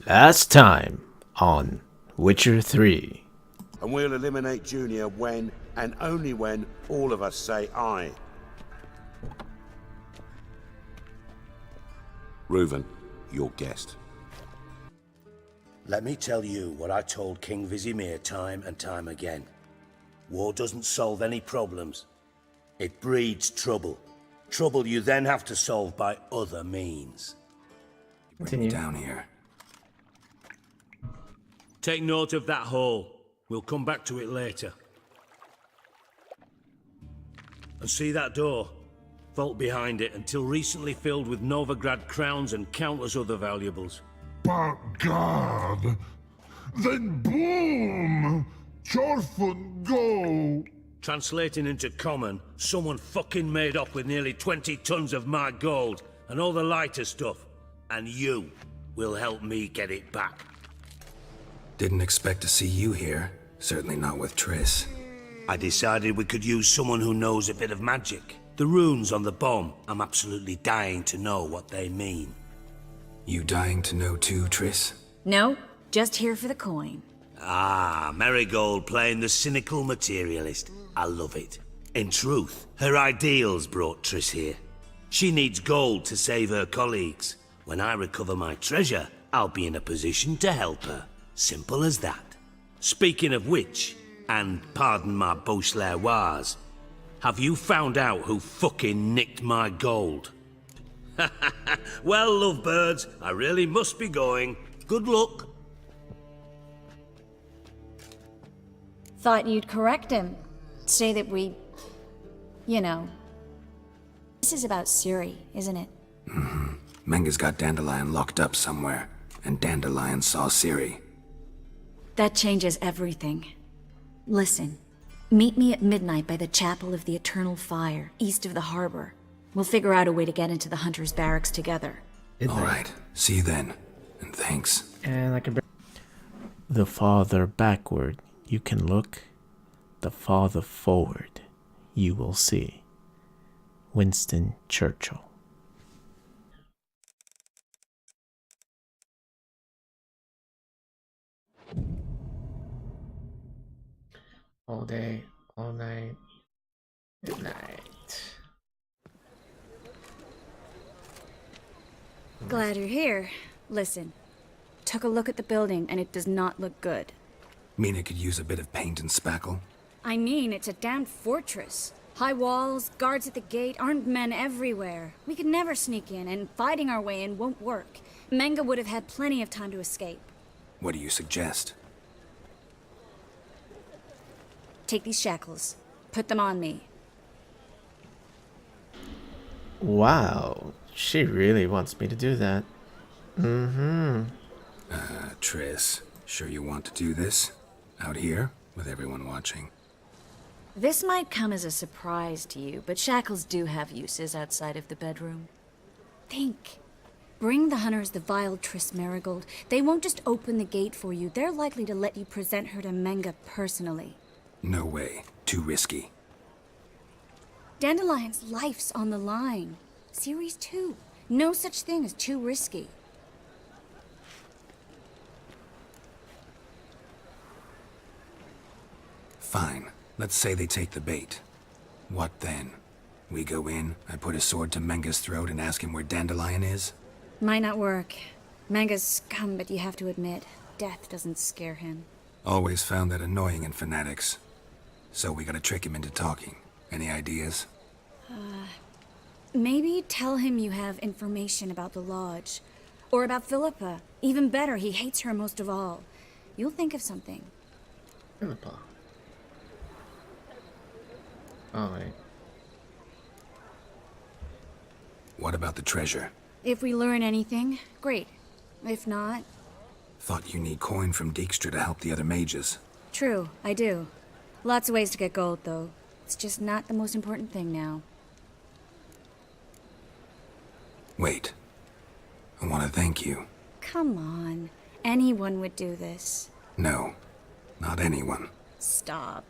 Last time on Witcher 3. And we'll eliminate Junior when, and only when, all of us say aye. Reuven, your guest. Let me tell you what I told King Vizimir time and time again. War doesn't solve any problems. It breeds trouble. Trouble you then have to solve by other means. Bring me down here. Take note of that hole. We'll come back to it later. And see that door? Vault behind it, until recently filled with Novigrad crowns and countless other valuables. But God, then boom! Chorfun go! Translating into common, someone fucking made off with nearly 20 tons of my gold, and all the lighter stuff. And you will help me get it back. Didn't expect to see you here. Certainly not with Triss. I decided we could use someone who knows a bit of magic. The runes on the bomb, I'm absolutely dying to know what they mean. You dying to know too, Triss? No, just here for the coin. Ah, Marigold playing the cynical materialist. I love it. In truth, her ideals brought Triss here. She needs gold to save her colleagues. When I recover my treasure, I'll be in a position to help her. Simple as that. Speaking of which, and pardon my Beauclervoise, have you found out who fucking nicked my gold? Well, lovebirds, I really must be going. Good luck. Thought you'd correct him. Say that we... you know. This is about Ciri, isn't it? Menga's got Dandelion locked up somewhere, and Dandelion saw Ciri. That changes everything. Listen, meet me at midnight by the Chapel of the Eternal Fire, east of the harbor. We'll figure out a way to get into the Hunter's barracks together. Alright, see you then. And thanks. And I can the farther backward you can look, the farther forward you will see. Winston Churchill. All day, all night, good night. Glad you're here. Listen, took a look at the building and it does not look good. Mean it could use a bit of paint and spackle? I mean, it's a damn fortress. High walls, guards at the gate, armed men everywhere. We could never sneak in, and fighting our way in won't work. Menga would have had plenty of time to escape. What do you suggest? Take these shackles. Put them on me. Wow, she really wants me to do that. Triss, sure you want to do this? Out here, with everyone watching? This might come as a surprise to you, but shackles do have uses outside of the bedroom. Think. Bring the hunters the vile Triss Marigold. They won't just open the gate for you. They're likely to let you present her to Menga personally. No way. Too risky. Dandelion's life's on the line. Series 2. No such thing as too risky. Fine. Let's say they take the bait. What then? We go in, I put a sword to Menga's throat and ask him where Dandelion is? Might not work. Menga's scum, but you have to admit, death doesn't scare him. Always found that annoying in fanatics. So we gotta trick him into talking. Any ideas? Maybe tell him you have information about the Lodge. Or about Philippa. Even better, he hates her most of all. You'll think of something. Philippa. Alright. What about the treasure? If we learn anything, great. If not... Thought you need coin from Dijkstra to help the other mages. True, I do. Lots of ways to get gold, though. It's just not the most important thing now. Wait. I want to thank you. Come on. Anyone would do this. No. Not anyone. Stop.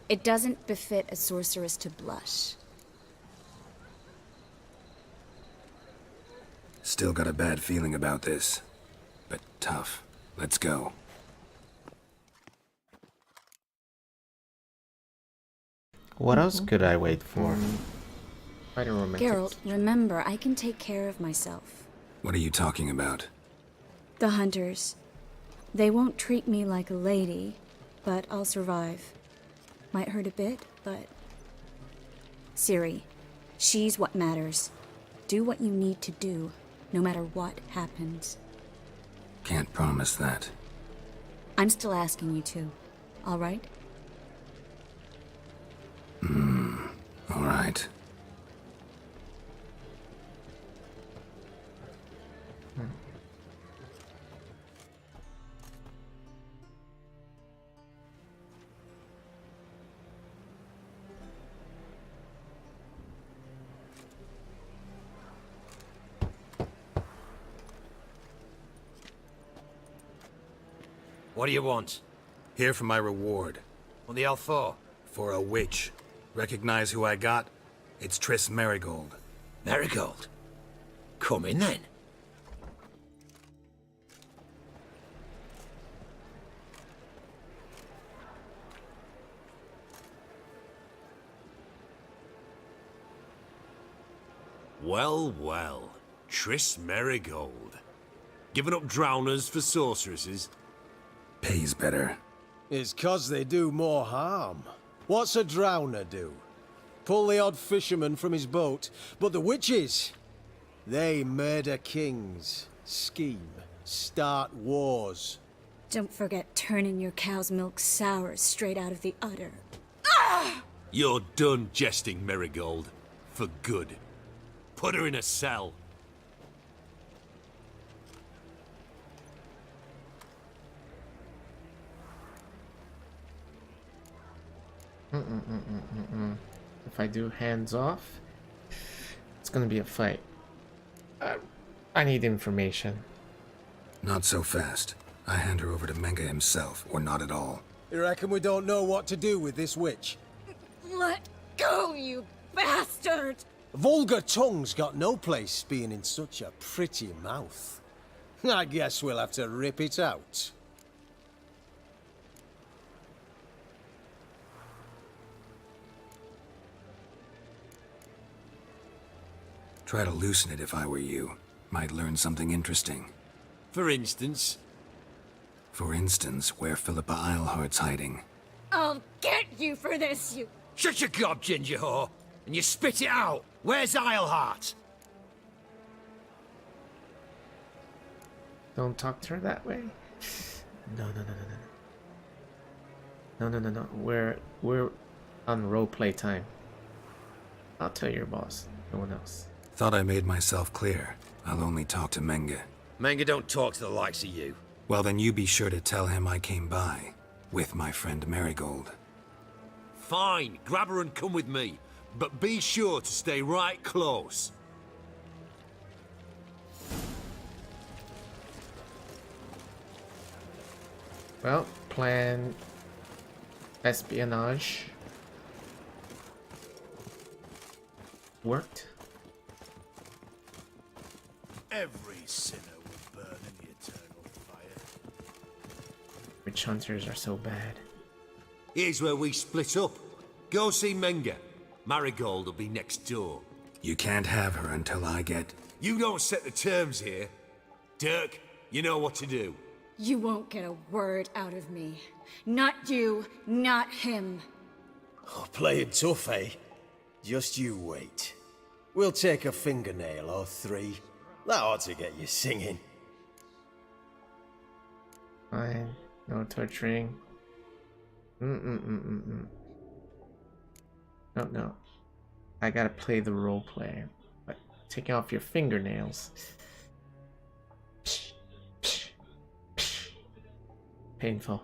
It doesn't befit a sorceress to blush. Still got a bad feeling about this. But tough. Let's go. What else could I wait for? Quite a romantic. Geralt, remember, I can take care of myself. What are you talking about? The hunters. They won't treat me like a lady, but I'll survive. Might hurt a bit, but... Ciri, she's what matters. Do what you need to do, no matter what happens. Can't promise that. I'm still asking you to, all right? All right. What do you want? Here for my reward. What the hell for? For a witch. Recognize who I got? It's Triss Merigold. Marigold? Come in then. Well, well. Triss Merigold. Giving up drowners for sorceresses? Pays better. It's 'cause they do more harm. What's a drowner do? Pull the odd fisherman from his boat. But the witches, they murder kings, scheme, start wars. Don't forget turning your cow's milk sour straight out of the udder. You're done jesting, Merigold. For good. Put her in a cell. If I do hands off, it's gonna be a fight. I need information. Not so fast. I hand her over to Menga himself, or not at all. You reckon we don't know what to do with this witch? Let go, you bastard! Vulgar tongue's got no place being in such a pretty mouth. I guess we'll have to rip it out. Try to loosen it if I were you. Might learn something interesting. For instance, For instance, where Philippa Eilhart's hiding. I'll get you for this, you... Shut your gob, ginger whore, and you spit it out. Where's Eilhart? Don't talk to her that way. No. No. We're on roleplay time. I'll tell your boss. No one else. Thought I made myself clear. I'll only talk to Menga. Manga don't talk to the likes of you. Well, then you be sure to tell him I came by. With my friend Merigold. fine, grab her and come with me. But be sure to stay right close. Well, plan espionage worked. Every sinner will burn in the eternal fire. Witch hunters are so bad. Here's where we split up. Go see Menga. Marigold will be next door. You can't have her until I get... You don't set the terms here. Dirk, you know what to do. You won't get a word out of me. Not you, not him. Oh, playing tough, eh? Just you wait. We'll take a fingernail or three. That ought to get you singing. Fine. No torturing. No. I gotta play the role play. But taking off your fingernails. Painful.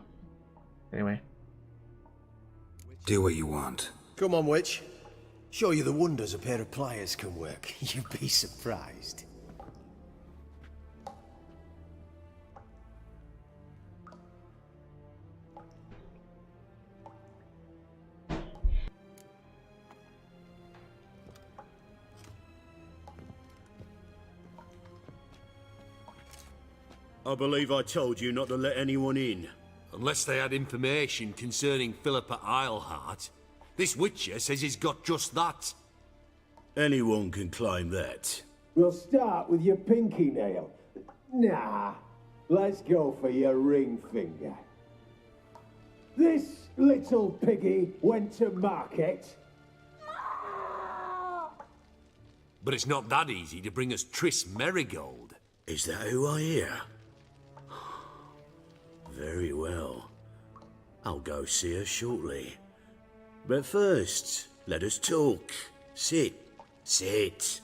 Anyway. Do what you want. Come on, witch. Show you the wonders a pair of pliers can work. You'd be surprised. I believe I told you not to let anyone in. Unless they had information concerning Philippa Eilhart. This Witcher says he's got just that. Anyone can claim that. We'll start with your pinky nail. Nah, let's go for your ring finger. This little piggy went to market. But it's not that easy to bring us Triss Merigold. Is that who I hear? Very well. I'll go see her shortly. But first, let us talk. Sit. Sit.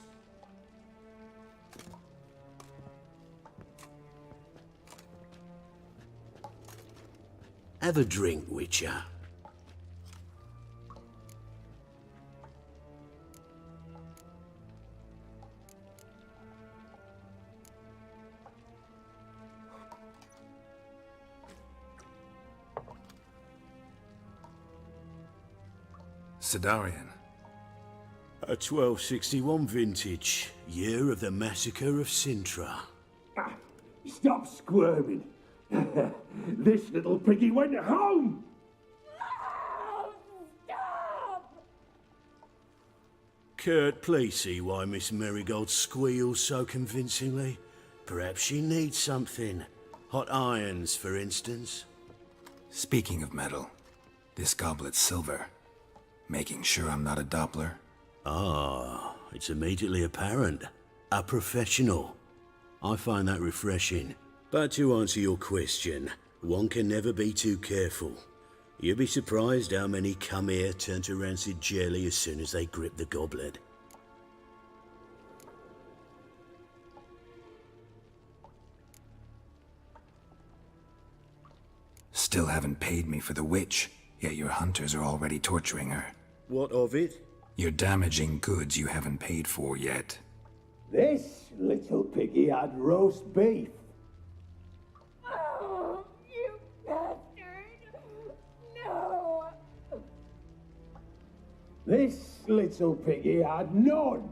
Have a drink, Witcher. Sidarian. A 1261 vintage, year of the massacre of Sintra. Stop squirming. This little piggy went home. Kurt, please see why Miss Merigold squeals so convincingly. Perhaps she needs something. Hot irons, for instance. Speaking of metal, this goblet's silver. Making sure I'm not a Doppler. Ah, it's immediately apparent. A professional. I find that refreshing. But to answer your question, one can never be too careful. You'd be surprised how many come here turn to rancid jelly as soon as they grip the goblet. Still haven't paid me for the witch, yet your hunters are already torturing her. What of it? You're damaging goods you haven't paid for yet. This little piggy had roast beef. Oh, you bastard! No! This little piggy had none.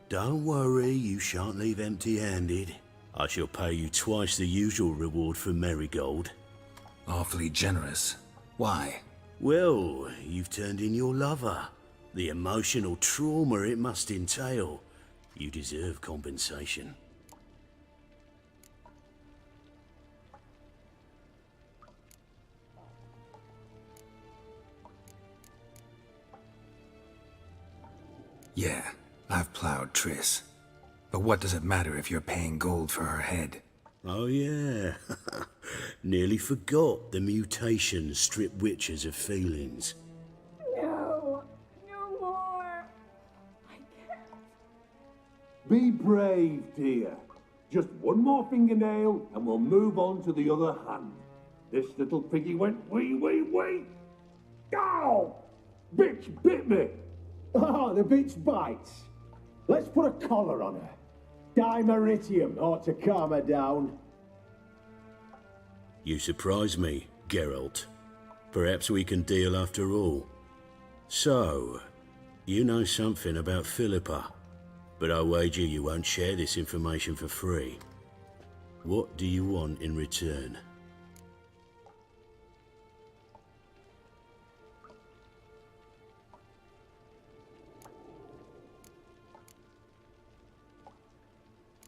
Don't worry, you shan't leave empty-handed. I shall pay you twice the usual reward for Merigold. Awfully generous. Why? Well, you've turned in your lover. The emotional trauma it must entail. You deserve compensation. Yeah, I've plowed Triss. But what does it matter if you're paying gold for her head? Oh yeah, nearly forgot the mutations strip witches of feelings. No! No more! I can't. Be brave, dear. Just one more fingernail and we'll move on to the other hand. This little piggy went wee. Ow! Bitch bit me! Oh, the bitch bites. Let's put a collar on her. Dimeritium ought to calm her down. You surprise me, Geralt. Perhaps we can deal after all. So, you know something about Philippa, but I wager you won't share this information for free. What do you want in return?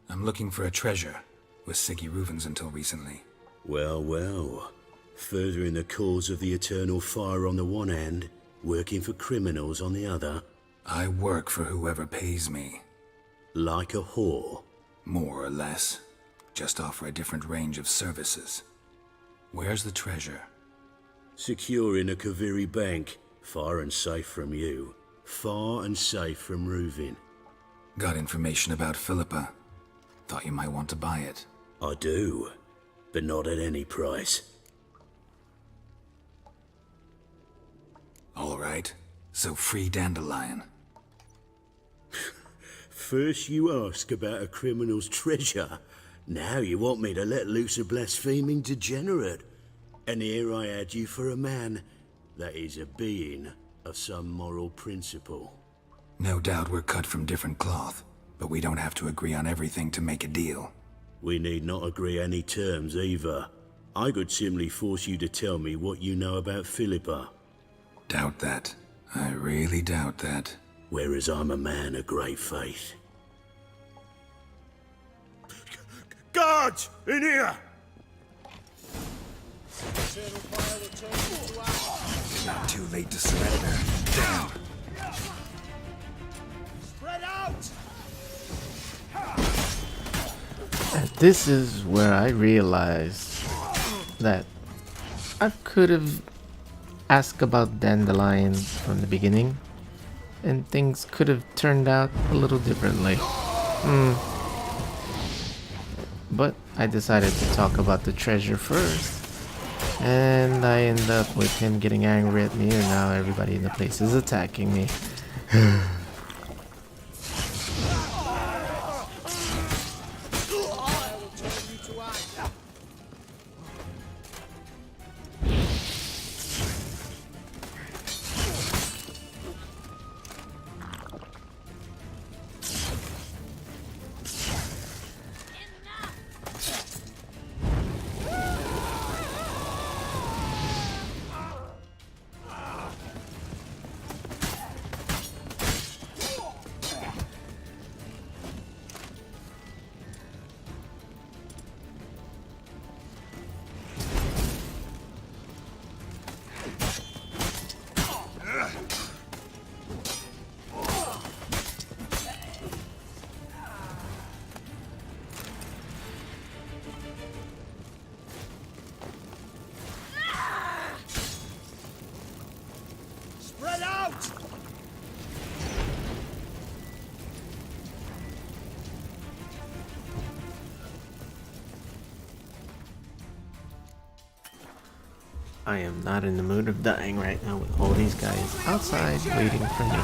I'm looking for a treasure. Was Siggy Reuven's until recently. Well, well. Furthering the cause of the eternal fire on the one hand, working for criminals on the other. I work for whoever pays me. Like a whore. More or less. Just offer a different range of services. Where's the treasure? Secure in a Kaviri bank, far and safe from you. Far and safe from Reuven. Got information about Philippa. Thought you might want to buy it. I do, but not at any price. All right, so free Dandelion. First you ask about a criminal's treasure. Now you want me to let loose a blaspheming degenerate. And here I add you for a man that is a being of some moral principle. No doubt we're cut from different cloth, but we don't have to agree on everything to make a deal. We need not agree any terms either. I could simply force you to tell me what you know about Philippa. Doubt that. I really doubt that. Whereas I'm a man of great faith. Guards! In here! Not too late to surrender. Down! Spread out! And this is where I realized that I could have asked about Dandelion from the beginning, and things could have turned out a little differently. But I decided to talk about the treasure first, and I end up with him getting angry at me, and now everybody in the place is attacking me. Spread out! I am not in the mood of dying right now with all these guys outside waiting for me.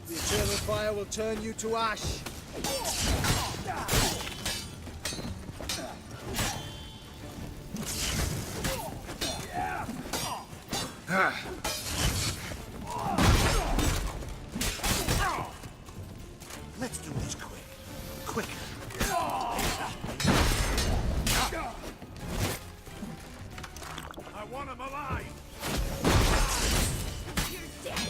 The eternal fire will turn you to ash. Let's do this quick. Quicker. I want him alive! You're dead!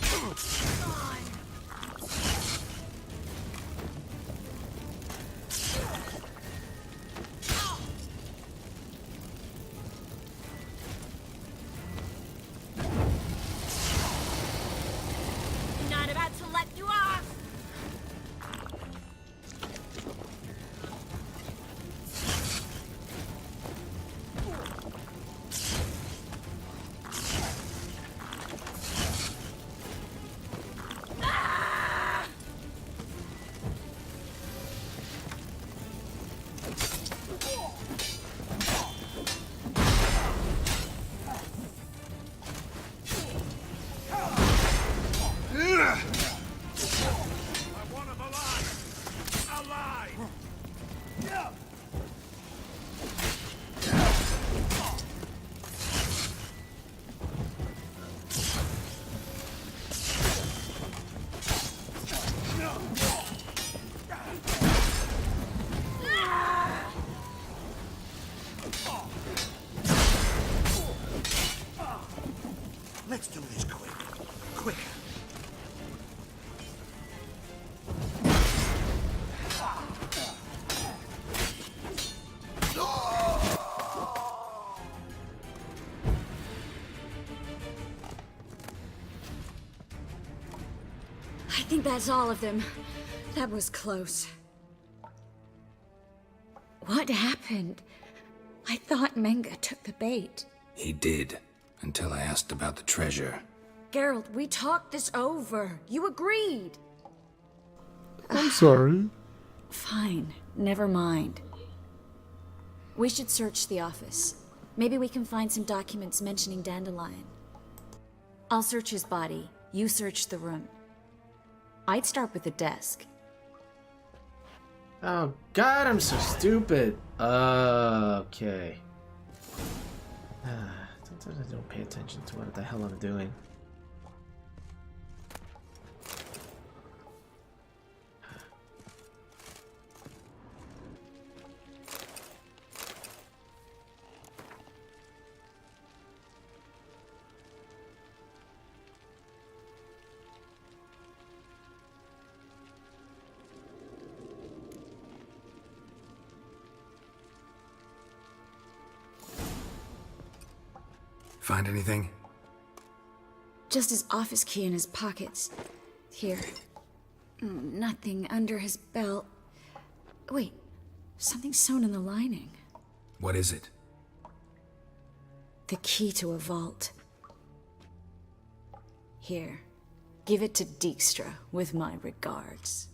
Not about to let you off! I want him alive! Alive! Let's do this quick. Quicker. I think that's all of them. That was close. What happened? I thought Menga took the bait. He did, until I asked about the treasure. Geralt, we talked this over. You agreed. I'm sorry. Fine, never mind. We should search the office. Maybe we can find some documents mentioning Dandelion. I'll search his body. You search the room. I'd start with the desk. Oh god, I'm so stupid. Okay. Don't Sometimes I don't pay attention to what the hell I'm doing. Find anything? Just his office key in his pockets. Here. Nothing under his belt. Wait, something sewn in the lining. What is it? The key to a vault. Here. Give it to Dijkstra with my regards.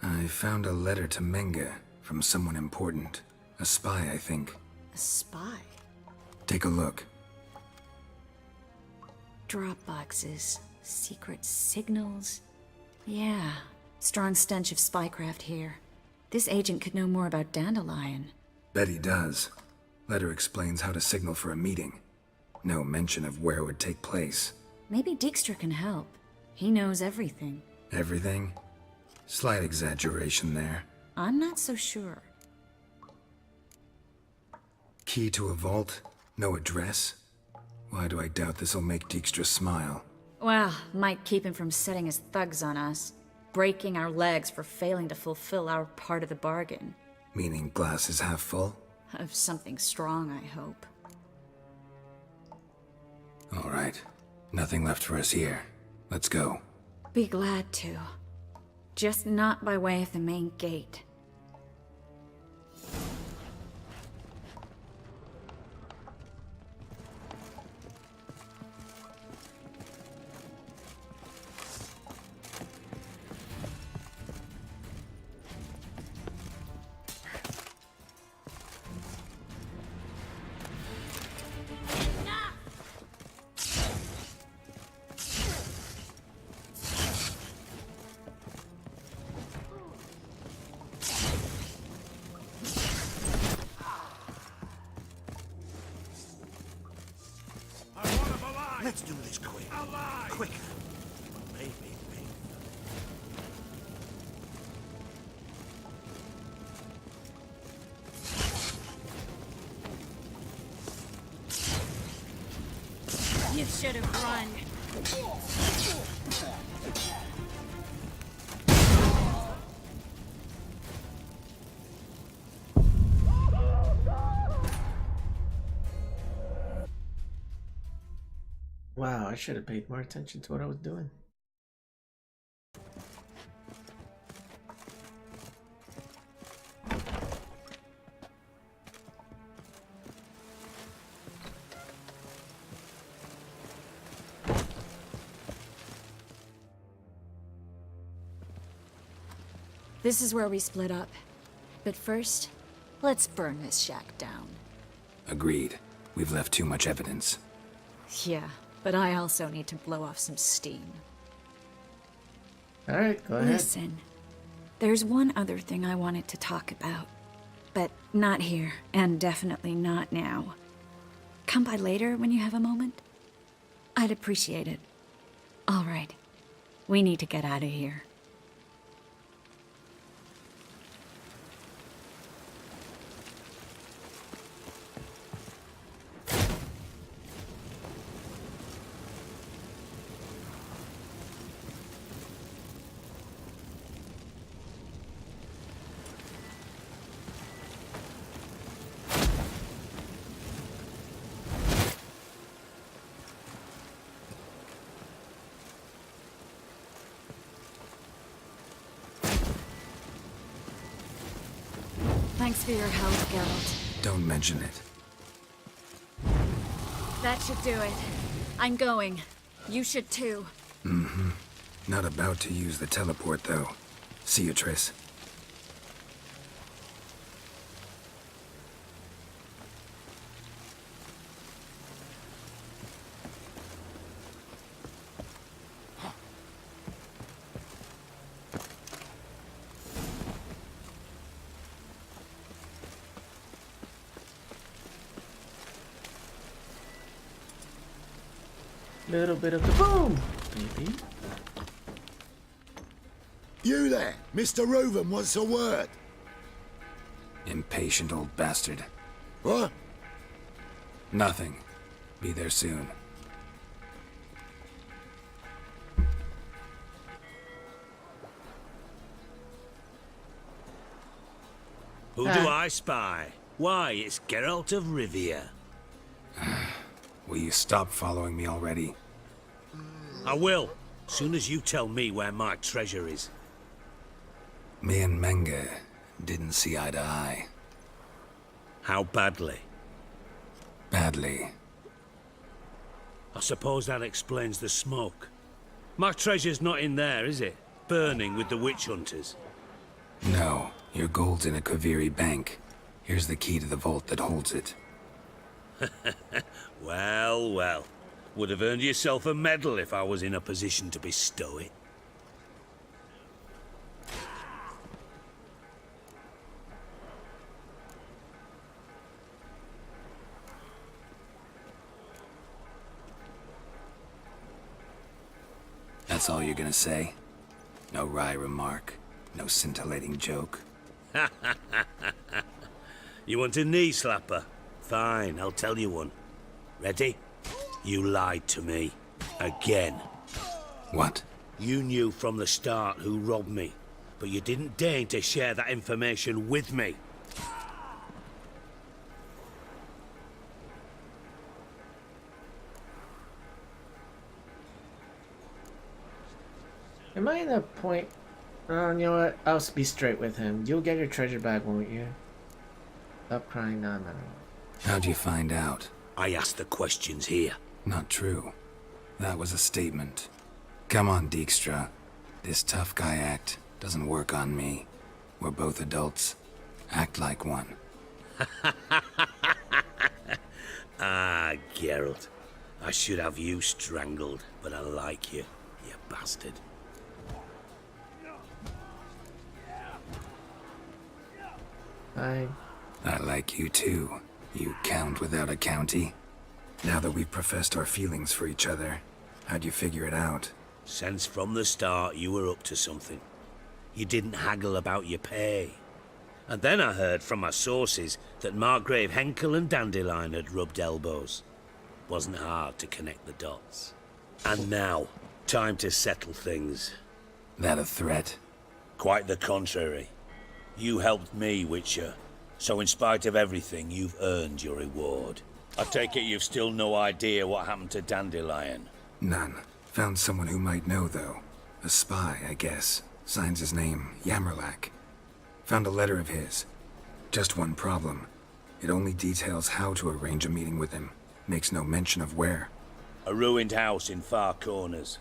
I found a letter to Menga from someone important. A spy, I think. A spy? Take a look. Drop boxes, secret signals. Yeah, strong stench of spycraft here. This agent could know more about Dandelion. Bet he does. Letter explains how to signal for a meeting. No mention of where it would take place. Maybe Dijkstra can help. He knows everything. Everything? Slight exaggeration there. I'm not so sure. Key to a vault? No address? Why do I doubt this'll make Dijkstra smile? Well, might keep him from setting his thugs on us. Breaking our legs for failing to fulfill our part of the bargain. Meaning glass is half full? Of something strong, I hope. All right. Nothing left for us here. Let's go. Be glad to. Just not by way of the main gate. Let's do this quick. Quick. Maybe. You should have run. Wow, I should have paid more attention to what I was doing. This is where we split up. But first, let's burn this shack down. Agreed. We've left too much evidence. Yeah, but I also need to blow off some steam. Alright, go ahead. Listen, there's one other thing I wanted to talk about. But not here, and definitely not now. Come by later when you have a moment? I'd appreciate it. All right. We need to get out of here. Thanks for your help, Geralt. Don't mention it. That should do it. I'm going. You should too. Mm-hmm. Not about to use the teleport, though. See you, Triss. Little bit of the boom, baby. You there, Mr. Reuven wants a word. Impatient old bastard. What? Nothing. Be there soon. Who do I spy? Why, it's Geralt of Rivia. Will you stop following me already? I will, soon as you tell me where my treasure is. Me and Menge didn't see eye to eye. How badly? Badly. I suppose that explains the smoke. My treasure's not in there, is it? Burning with the witch hunters. No, your gold's in a Kaviri bank. Here's the key to the vault that holds it. Well, well. Would have earned yourself a medal if I was in a position to bestow it. That's all you're gonna say? No wry remark? No scintillating joke? You want a knee slapper? Fine, I'll tell you one. Ready? You lied to me. Again. What? You knew from the start who robbed me, but you didn't deign to share that information with me. Am I in a point? Oh, you know what? I'll be straight with him. You'll get your treasure back, won't you? Stop crying. No. How'd you find out? I asked the questions here. Not true. That was a statement. Come on, Dijkstra. This tough guy act doesn't work on me. We're both adults. Act like one. Ah, Geralt. I should have you strangled, but I like you, you bastard. I like you too, you count without a county. Now that we've professed our feelings for each other, how'd you figure it out? Since from the start you were up to something. You didn't haggle about your pay. And then I heard from my sources that Margrave Henkel and Dandelion had rubbed elbows. Wasn't hard to connect the dots. And now, time to settle things. That a threat? Quite the contrary. You helped me, Witcher. So in spite of everything, you've earned your reward. I take it you've still no idea what happened to Dandelion? None. Found someone who might know, though. A spy, I guess. Signs his name, Yammerlak. Found a letter of his. Just one problem. It only details how to arrange a meeting with him. Makes no mention of where. A ruined house in Far Corners.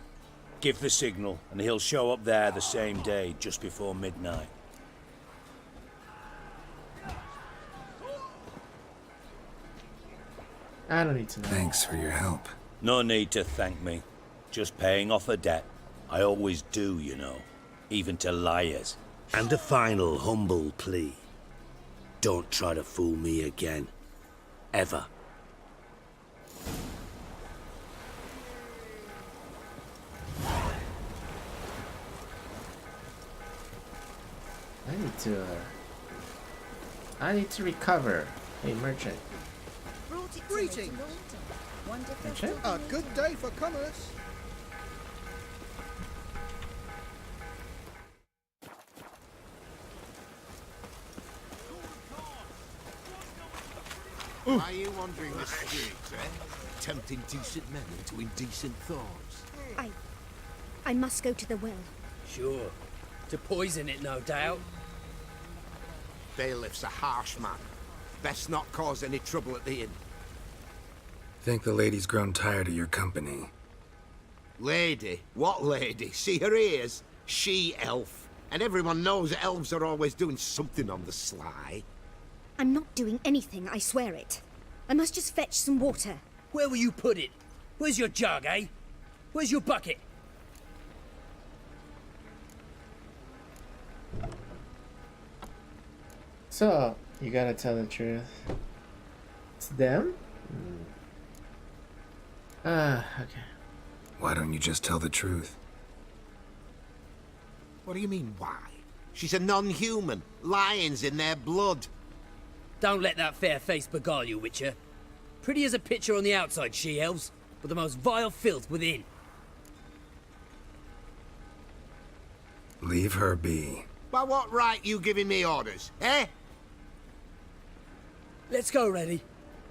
Give the signal, and he'll show up there the same day, just before midnight. I don't need to know. Thanks for your help. No need to thank me. Just paying off a debt. I always do, you know. Even to liars. And a final humble plea. Don't try to fool me again. Ever. I need to recover. Hey, merchant. Greetings. Merchant? A good day for commerce. Are you wandering the streets, eh? Tempting decent men into indecent thoughts? I must go to the well. Sure. To poison it, no doubt. Bailiff's a harsh man. Best not cause any trouble at the inn. Think the lady's grown tired of your company. Lady? What lady? See her ears? She-elf. And everyone knows elves are always doing something on the sly. I'm not doing anything, I swear it. I must just fetch some water. Where will you put it? Where's your jug, eh? Where's your bucket? So, you gotta tell the truth. It's them? Okay. Why don't you just tell the truth? What do you mean, why? She's a non-human. Lions in their blood. Don't let that fair face beguile you, Witcher. Pretty as a picture on the outside, she-elves, but the most vile filth within. Leave her be. By what right you giving me orders, eh? Let's go, Reddy.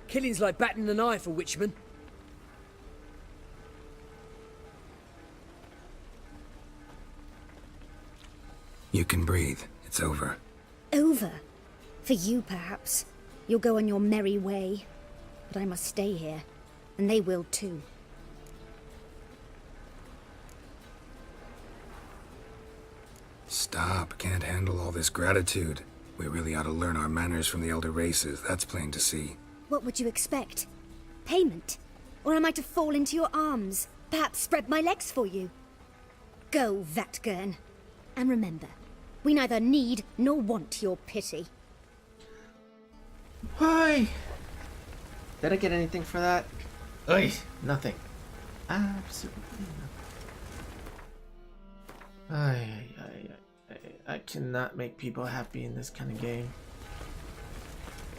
Killing's like batting an eye for witchmen. You can breathe. It's over. Over? For you, perhaps. You'll go on your merry way. But I must stay here. And they will too. Stop. Can't handle all this gratitude. We really ought to learn our manners from the elder races. That's plain to see. What would you expect? Payment? Or am I to fall into your arms? Perhaps spread my legs for you? Go, Vatgern. And remember, we neither need nor want your pity. Why? Did I get anything for that? Oi, nothing. Absolutely nothing. I cannot make people happy in this kind of game.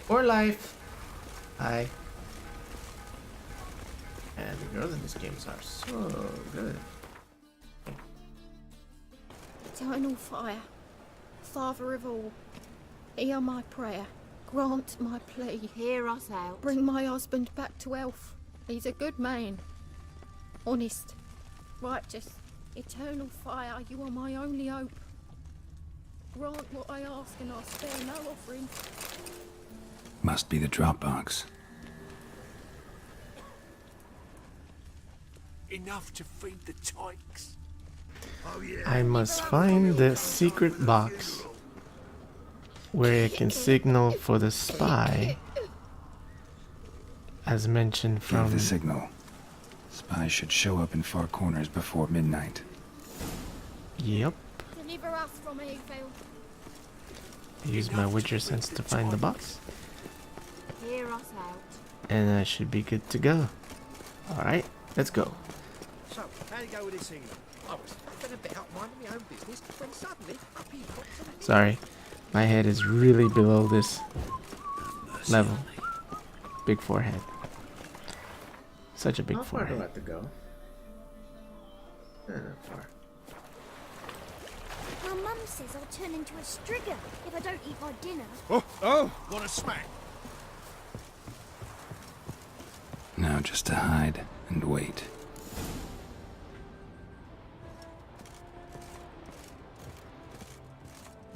Or life. Hi. And the girls in these games are so good. Eternal fire, Father of all, hear my prayer, grant my plea. Hear us out. Bring my husband back to health. He's a good man, honest, righteous. Eternal fire, you are my only hope. Grant what I ask and I'll spare no offering. Must be the Dropbox. Enough to feed the tykes. Oh, yeah. I must find the secret box where it can signal for the spy, as mentioned from Give the signal. Spies should show up in far corners before midnight. Yep. Deliver us from evil. Use my Witcher sense to find the box. Hear us out. And I should be good to go. Alright, let's go. So, how'd it go with this England? I was having a bit out minding my own business when suddenly up he pops on. Sorry, my head is really below this level. Big forehead. Such a big forehead. How far do I have to go? Not far. My mum says I'll turn into a strigger if I don't eat my dinner. Oh, what a smack. Now just to hide and wait.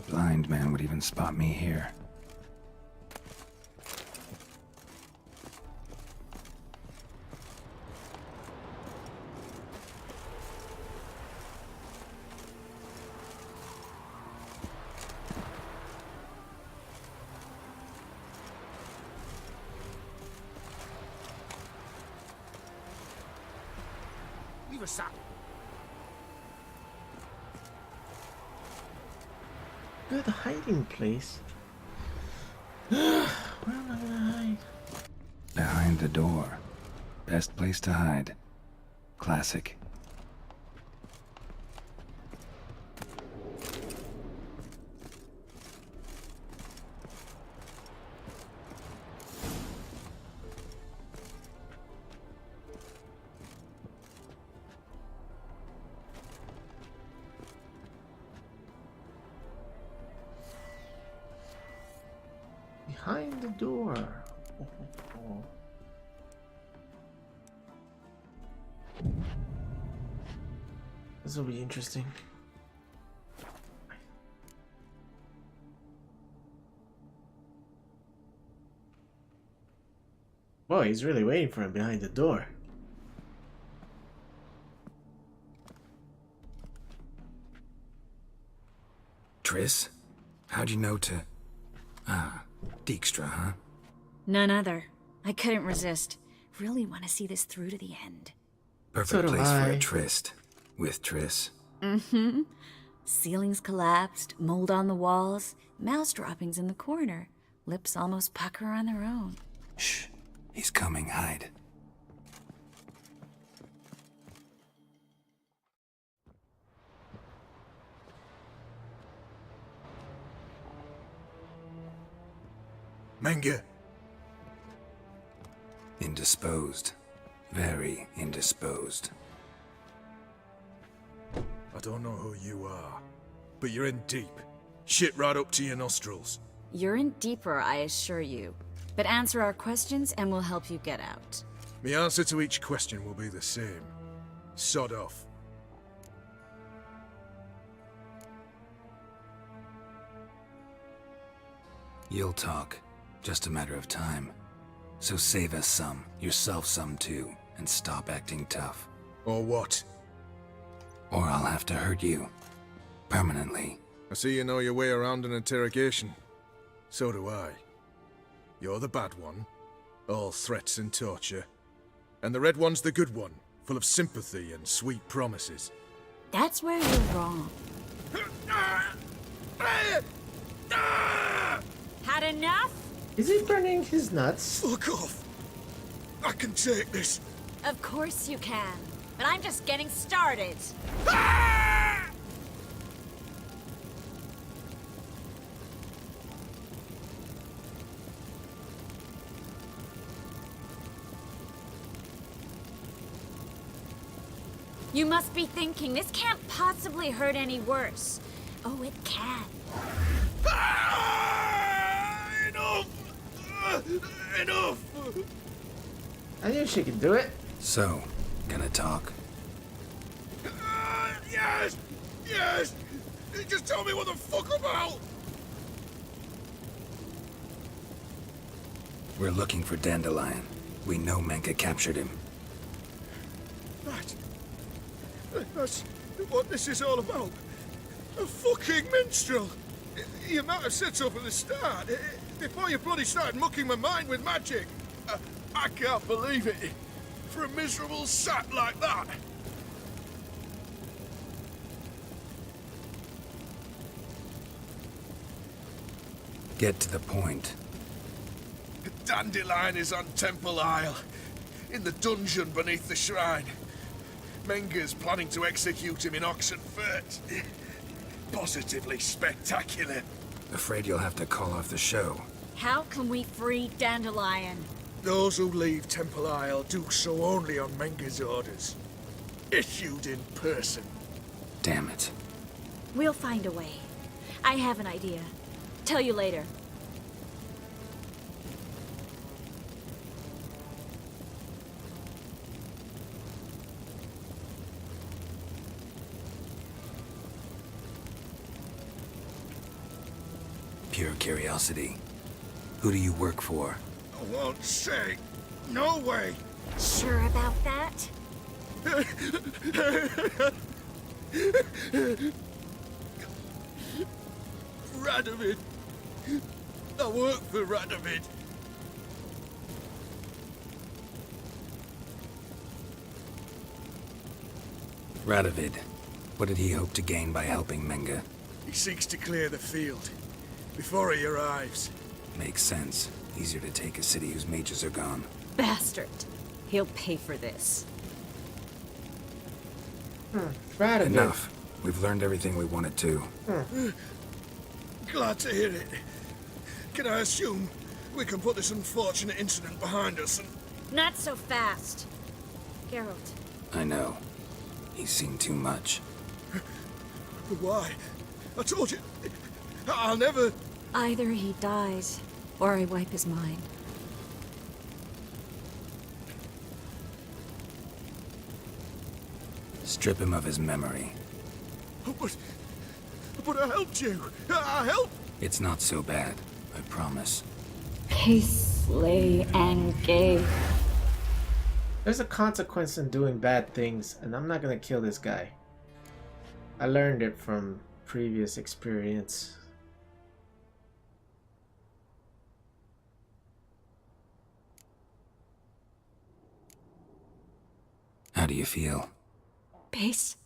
Blind man would even spot me here. Leave us up. Good hiding place. Where am I gonna hide? Behind the door. Best place to hide. Classic. Behind the door. This will be interesting. Whoa, he's really waiting for him behind the door. Triss? How'd you know to... Ah, Dijkstra, huh? None other. I couldn't resist. Really want to see this through to the end. Perfect place for a tryst. With Triss. Mm-hmm. Ceilings collapsed, mold on the walls, mouse droppings in the corner. Lips almost pucker on their own. Shh. He's coming. Hide. Menge. Indisposed. Very indisposed. I don't know who you are, but you're in deep. Shit right up to your nostrils. You're in deeper, I assure you. But answer our questions and we'll help you get out. The answer to each question will be the same. Sod off. You'll talk. Just a matter of time. So save us some, yourself some too, and stop acting tough. Or what? Or I'll have to hurt you. Permanently. I see you know your way around an interrogation. So do I. You're the bad one. All threats and torture. And the red one's the good one, full of sympathy and sweet promises. That's where you're wrong. Had enough? Is he burning his nuts? Fuck off! I can take this. Of course you can. But I'm just getting started. You must be thinking, this can't possibly hurt any worse. Oh, it can. Enough! Enough! I knew she could do it. So, gonna talk? Yes! Yes! Just tell me what the fuck about! We're looking for Dandelion. We know Menge captured him. That's what this is all about. A fucking minstrel! You might have said so from the start, before you bloody started mucking my mind with magic. I can't believe it. For a miserable sap like that. Get to the point. Dandelion is on Temple Isle, in the dungeon beneath the shrine. Menge's planning to execute him in Oxenfurt. Positively spectacular. Afraid you'll have to call off the show. How can we free Dandelion? Those who leave Temple Isle do so only on Menge's orders. Issued in person. Damn it. We'll find a way. I have an idea. Tell you later. Pure curiosity. Who do you work for? I won't say. No way. Sure about that? Radovid. I work for Radovid. Radovid. What did he hope to gain by helping Menge? He seeks to clear the field before he arrives. Makes sense. Easier to take a city whose mages are gone. Bastard. He'll pay for this. Radovid. Enough. We've learned everything we wanted to. Glad to hear it. Can I assume we can put this unfortunate incident behind us and... Not so fast. Geralt. I know. He's seen too much. Why? I told you. I'll never... Either he dies, or I wipe his mind. Strip him of his memory. But I helped you. I helped... It's not so bad, I promise. Peace, slay, and gave. There's a consequence in doing bad things, and I'm not gonna kill this guy. I learned it from previous experience. How do you feel? Base.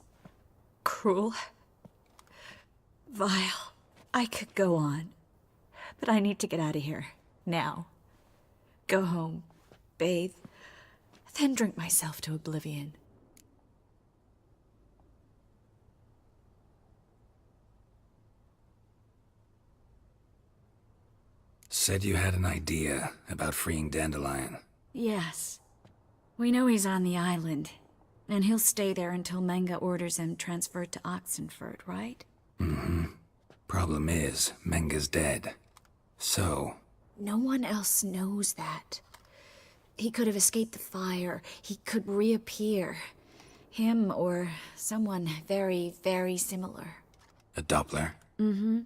Cruel. Vile. I could go on. But I need to get out of here. Now. Go home. Bathe. Then drink myself to oblivion. said you had an idea about freeing Dandelion. Yes. We know he's on the island, and he'll stay there until Menga orders him transferred to Oxenford, right? Mm-hmm. Problem is, Menga's dead. So... No one else knows that. He could have escaped the fire. He could reappear. Him or someone very, very similar. a Doppler? Mm-hmm.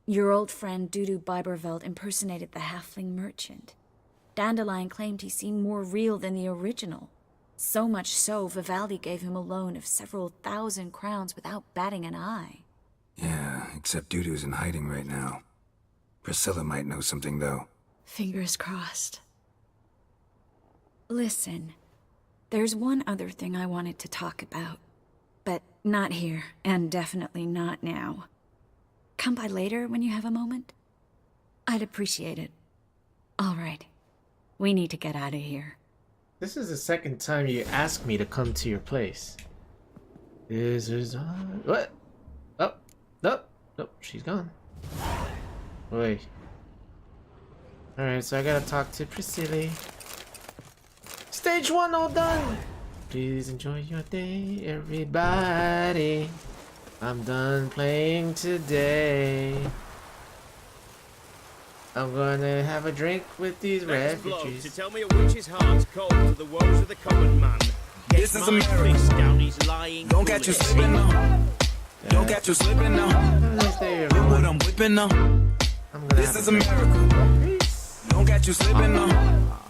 Your old friend Dudu Biberveld impersonated the halfling merchant. Dandelion claimed he seemed more real than the original. So much so, Vivaldi gave him a loan of several thousand crowns without batting an eye. Yeah, except Dudu's in hiding right now. Priscilla might know something, though. Fingers crossed. Listen, there's one other thing I wanted to talk about. But not here, and definitely not now. Come by later when you have a moment? I'd appreciate it. All right. We need to get out of here. This is the second time you asked me to come to your place. This is what? Oh, nope, nope, she's gone. Wait. Alright, so I gotta talk to Priscilla. Stage 1 all done! Please enjoy your day, everybody. I'm done playing today. I'm gonna have a drink with these refugees. To tell me a witch's heart's cold to the woes of the common man. This is America. Down his lying. Don't catch you slipping now. Don't catch you slipping now. Look what I'm whipping now. This is America. Don't catch you slipping now.